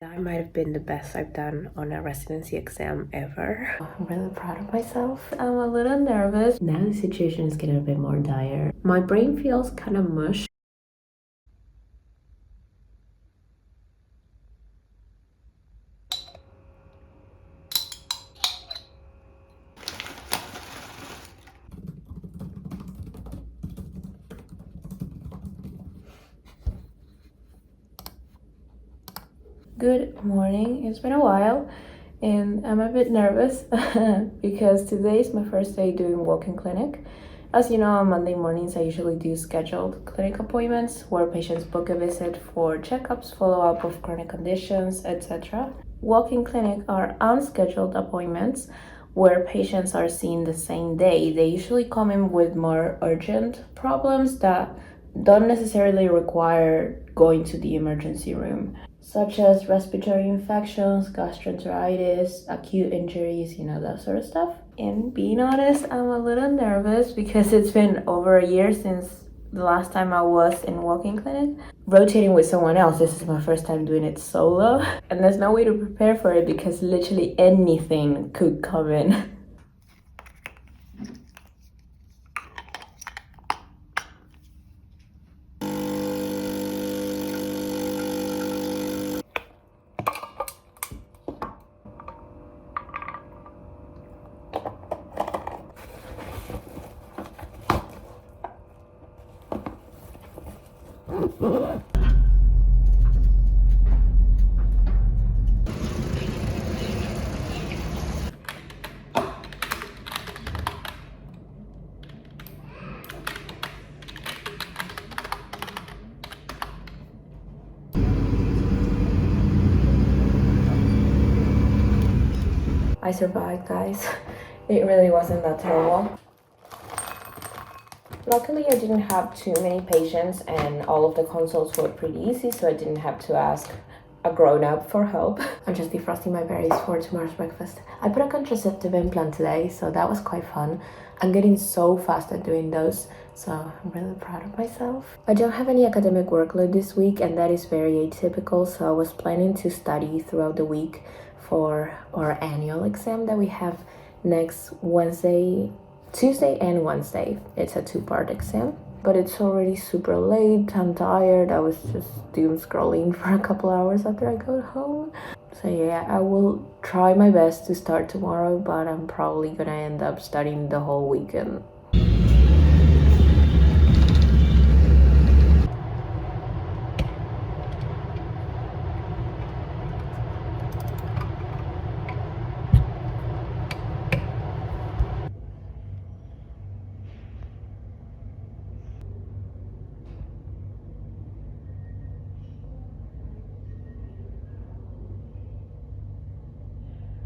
That might have been the best I've done on a residency exam ever. I'm really proud of myself. I'm a little nervous. Now the situation is getting a bit more dire. My brain feels kind of mush. Good morning. It's been a while and I'm a bit nervous because today is my first day doing walk-in clinic. As you know, on Monday mornings I usually do scheduled clinic appointments where patients book a visit for checkups, follow-up of chronic conditions, etc. Walk-in clinic are unscheduled appointments where patients are seen the same day. They usually come in with more urgent problems that don't necessarily require going to the emergency room, such as respiratory infections, gastroenteritis, acute injuries, that sort of stuff. And being honest, I'm a little nervous because it's been over a year since the last time I was in walk-in clinic. Rotating with someone else, this is my first time doing it solo. And there's no way to prepare for it because literally anything could come in. I survived, guys. It really wasn't that terrible. Luckily, I didn't have too many patients and all of the consults were pretty easy, so I didn't have to ask a grown-up for help. I'm just defrosting my berries for tomorrow's breakfast. I put a contraceptive implant today, so that was quite fun. I'm getting so fast at doing those, so I'm really proud of myself. I don't have any academic workload this week, and that is very atypical, so I was planning to study throughout the week for our annual exam that we have next Tuesday and Wednesday. It's a two-part exam, but it's already super late. I'm tired. I was just doom scrolling for a couple hours after I got home. So yeah, I will try my best to start tomorrow, but I'm probably gonna end up studying the whole weekend.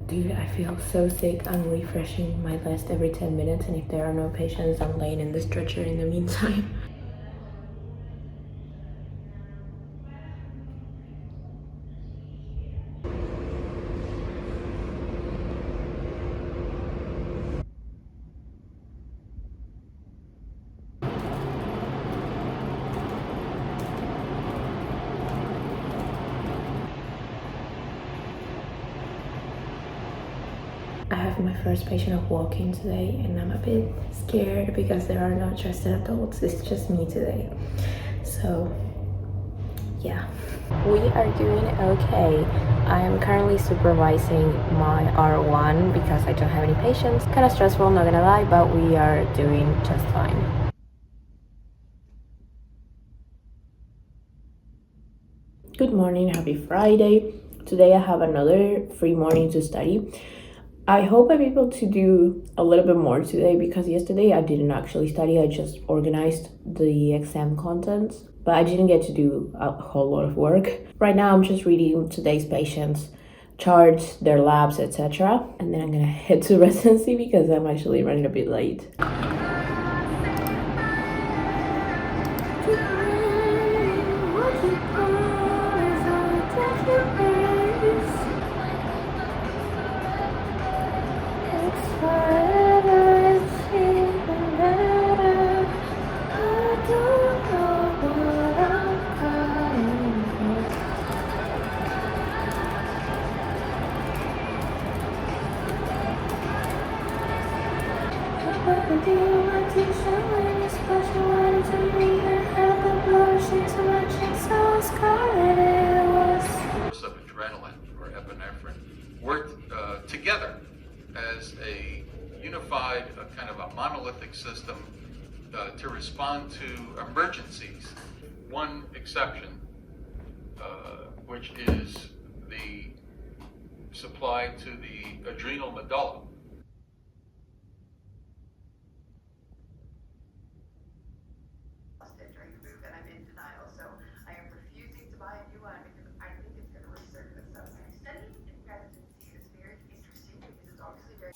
Dude, I feel so sick. I'm refreshing my list every 10 minutes, and if there are no patients, I'm laying in the stretcher in the meantime. I have my first patient of walk-in today, and I'm a bit scared because there are no trusted adults. It's just me today. So yeah, we are doing okay. I am currently supervising my R1 because I don't have any patients. Kind of stressful, not gonna lie, but we are doing just fine. Good morning, happy Friday. Today I have another free morning to study. I hope I'm able to do a little bit more today because yesterday I didn't actually study. I just organized the exam contents, but I didn't get to do a whole lot of work. Right now I'm just reading today's patients' charts, their labs, etc. And then I'm gonna head to residency because I'm actually running a bit late. Of adrenaline or epinephrine worked together as a unified, kind of a monolithic system to respond to emergencies. One exception, which is the supply to the adrenal medulla. During food, and I'm in denial, so I am refusing to buy a new one because I think it's going to resurface. So I'm studying in residency. It's very interesting because it's obviously very.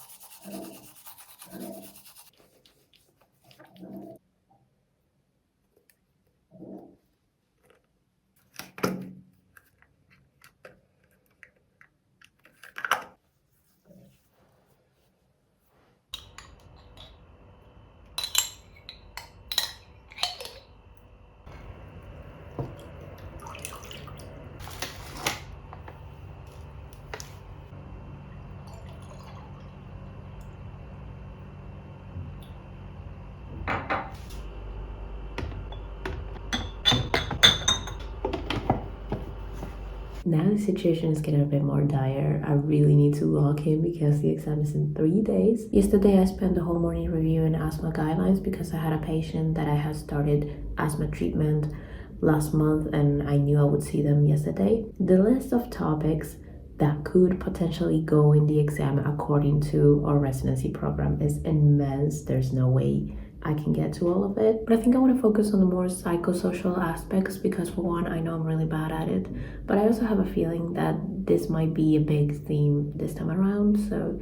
Now the situation is getting a bit more dire. I really need to log in because the exam is in 3 days. Yesterday I spent the whole morning reviewing asthma guidelines because I had a patient that I had started asthma treatment last month and I knew I would see them yesterday. The list of topics that could potentially go in the exam according to our residency program is immense. There's no way I can get to all of it. But I think I want to focus on the more psychosocial aspects because for one, I know I'm really bad at it. But I also have a feeling that this might be a big theme this time around. So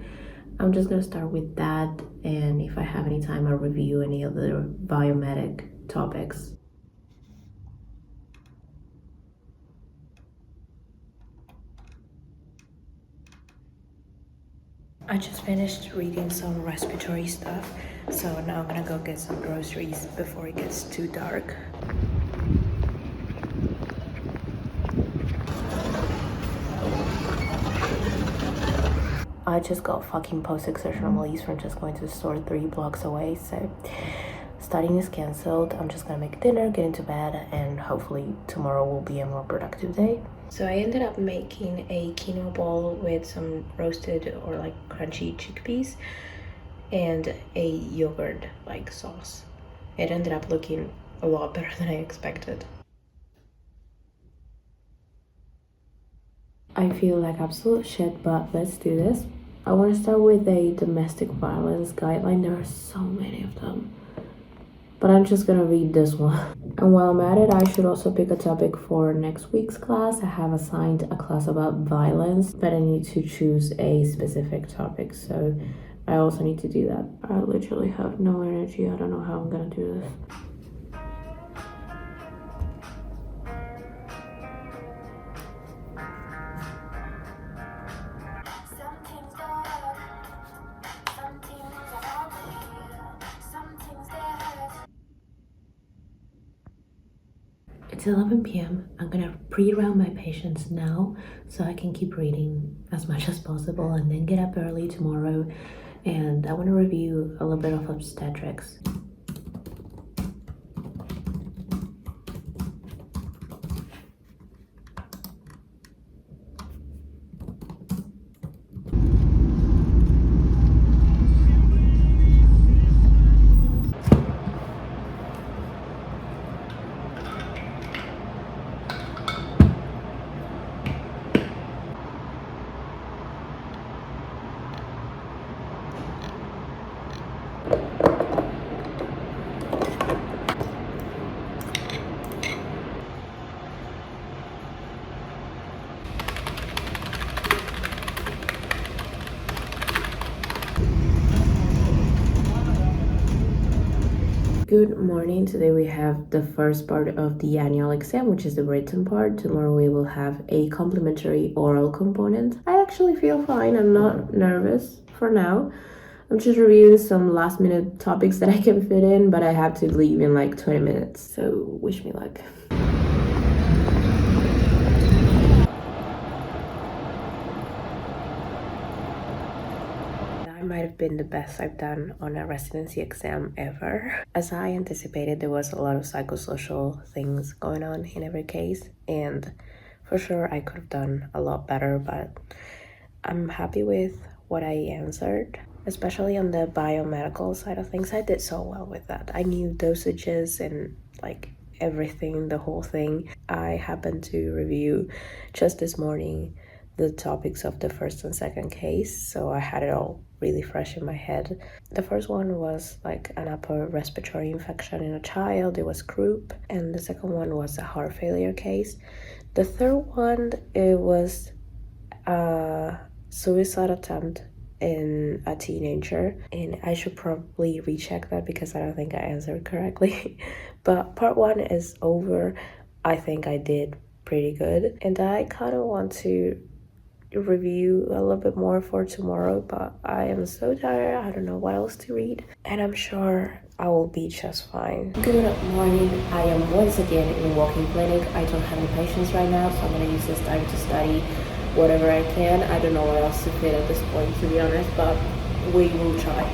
I'm just going to start with that. And if I have any time, I'll review any other biomedic topics. I just finished reading some respiratory stuff, so now I'm gonna go get some groceries before it gets too dark. I just got fucking post-exertional release from just going to the store 3 blocks away, so studying is cancelled. I'm just gonna make dinner, get into bed, and hopefully tomorrow will be a more productive day. So I ended up making a quinoa bowl with some roasted or like crunchy chickpeas and a yogurt like sauce. It ended up looking a lot better than I expected. I feel like absolute shit, but let's do this. I want to start with a domestic violence guideline. There are so many of them, but I'm just gonna read this one. And while I'm at it, I should also pick a topic for next week's class. I have assigned a class about violence, but I need to choose a specific topic, so I also need to do that. I literally have no energy. I don't know how I'm gonna do this. It's 11 p.m. I'm gonna pre-round my patients now so I can keep reading as much as possible and then get up early tomorrow. And I want to review a little bit of obstetrics. Good morning. Today we have the first part of the annual exam, which is the written part. Tomorrow we will have a complimentary oral component. I actually feel fine. I'm not nervous for now. I'm just reviewing some last minute topics that I can fit in, but I have to leave in like 20 minutes. So wish me luck. might have been the best I've done on a residency exam ever. As I anticipated, there was a lot of psychosocial things going on in every case, and for sure I could have done a lot better, but I'm happy with what I answered. Especially on the biomedical side of things, I did so well with that. I knew dosages and like everything, the whole thing. I happened to review just this morning the topics of the first and second case, so I had it all really fresh in my head. The first one was like an upper respiratory infection in a child, it was croup, and the second one was a heart failure case. The third one, it was a suicide attempt in a teenager, and I should probably recheck that because I don't think I answered correctly. But part one is over. I think I did pretty good, and I kind of want to review a little bit more for tomorrow, but I am so tired. I don't know what else to read, and I'm sure I will be just fine. Good morning. I am once again in a walking clinic. I don't have any patients right now, so I'm gonna use this time to study whatever I can. I don't know what else to fit at this point, to be honest, but we will try.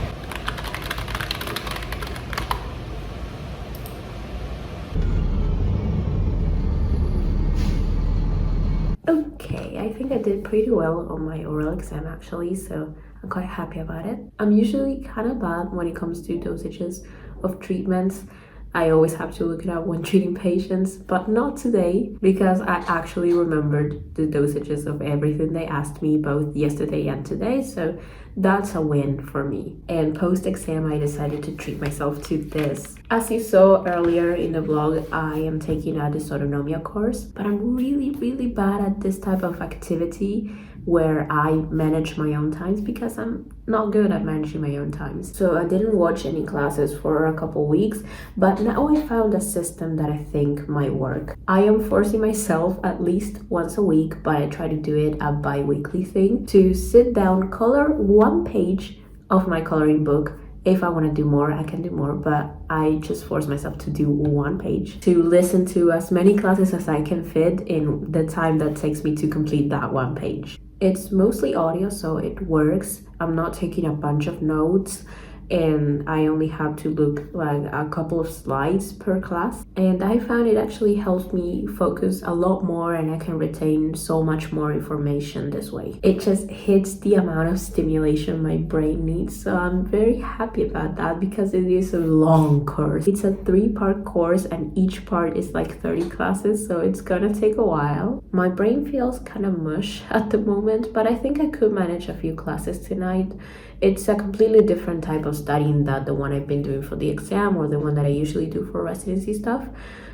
Okay, I think I did pretty well on my oral exam actually, so I'm quite happy about it. I'm usually kind of bad when it comes to dosages of treatments. I always have to look it up when treating patients, but not today because I actually remembered the dosages of everything they asked me both yesterday and today, so that's a win for me. And post-exam, I decided to treat myself to this. As you saw earlier in the vlog, I am taking a dysautonomia course, but I'm really bad at this type of activity where I manage my own times because I'm not good at managing my own times. So I didn't watch any classes for a couple weeks, but now I found a system that I think might work. I am forcing myself at least once a week, but I try to do it a bi-weekly thing, to sit down, color one page of my coloring book. If I want to do more, I can do more, but I just force myself to do one page, to listen to as many classes as I can fit in the time that takes me to complete that one page. It's mostly audio, so it works. I'm not taking a bunch of notes, and I only have to look like a couple of slides per class, and I found it actually helps me focus a lot more, and I can retain so much more information this way. It just hits the amount of stimulation my brain needs, so I'm very happy about that because it is a long course. It's a 3-part course and each part is like 30 classes, so it's gonna take a while. My brain feels kind of mush at the moment, but I think I could manage a few classes tonight. It's a completely different type of studying than the one I've been doing for the exam or the one that I usually do for residency stuff.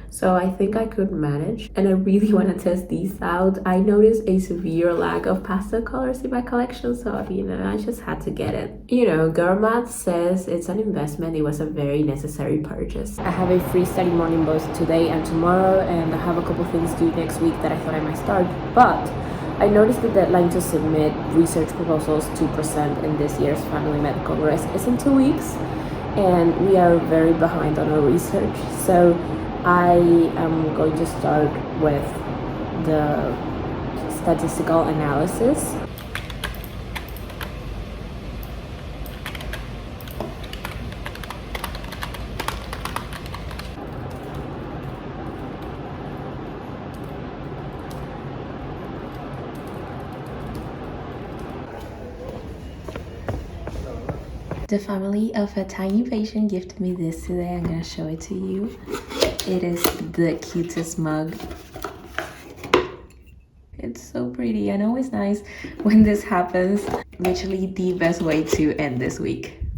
So I think I could manage, and I really want to test these out. I noticed a severe lack of pastel colors in my collection, so I just had to get it. Girl Math says it's an investment. It was a very necessary purchase. I have a free study morning both today and tomorrow, and I have a couple things due next week that I thought I might start, but I noticed the deadline to submit research proposals to present in this year's Family Med Congress is in 2 weeks, and we are very behind on our research. So I am going to start with the statistical analysis. The family of a tiny patient gifted me this today. I'm gonna show it to you. It is the cutest mug. It's so pretty and always nice when this happens. Literally the best way to end this week.